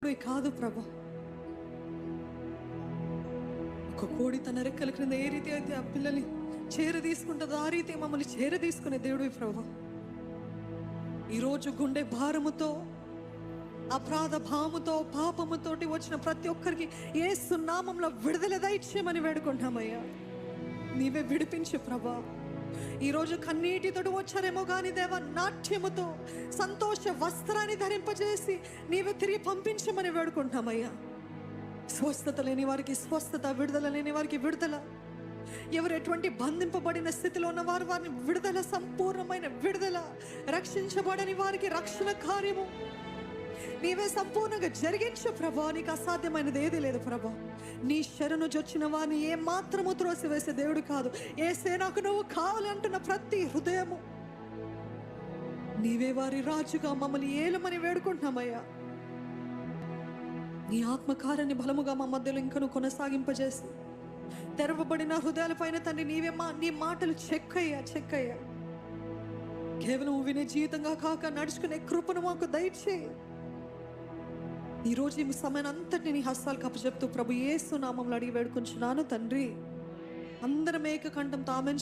దేవుడు కాదు ప్రభా. ఒక కోడి తన రెక్కల క్రింద ఏ రీతి అయితే ఆ పిల్లల్ని చేరదీసుకుంటుందో ఆ రీతి మమ్మల్ని చేరదీసుకునే దేవుడు ప్రభా. ఈరోజు గుండె భారముతో, అపరాధ భావముతో, పాపముతోటి వచ్చిన ప్రతి ఒక్కరికి యేసు నామములో విడుదల దయచేయమని వేడుకుంటామయ్యా. నీవే విడిపించు ప్రభా. ఈరోజు కన్నీటితోటి వచ్చారేమో కానీ దేవా, నాట్యముతో సంతోష వస్త్రాన్ని ధరింపజేసి నీవే తిరిగి పంపించమని వేడుకుంటామయ్యా. స్వస్థత లేని వారికి స్వస్థత, విడుదల లేని వారికి విడుదల, ఎవరు ఎటువంటి బంధింపబడిన స్థితిలో ఉన్నవారు వారిని విడుదల, సంపూర్ణమైన విడుదల, రక్షించబడని వారికి రక్షణ కార్యము నీవే సంపూర్ణంగా జరిగించు ప్రభా. నీకు అసాధ్యమైనది ఏది లేదు ప్రభా. నీ శరణు జొచ్చిన వారిని ఏ మాత్రము త్రోసివేసే దేవుడు కాదు. ఏసే నాకు నువ్వు కావాలి అంటున్న ప్రతి హృదయము నీవే వారి రాజుగా మమ్మల్ని ఏలమని వేడుకుంటున్నామయ్యా. నీ ఆత్మకారాన్ని బలముగా మా మధ్యలో ఇంకా నువ్వు కొనసాగింపజేసి తెరవబడిన హృదయాలపైన తండ్రి నీవే నీ మాటలు చెక్కయ్యా. కేవలం వినే జీవితంగా కాక నడుచుకునే కృపను మాకు దయచేయి. ఈరోజు ఈ సమయం అంతటిని నీ హస్తాలకు అప్పచెప్తూ ప్రభు యేసు నామములో అడిగి వేడుకుంటున్నాను తండ్రి. అందరం ఏక కంఠంతో ఆమేన్.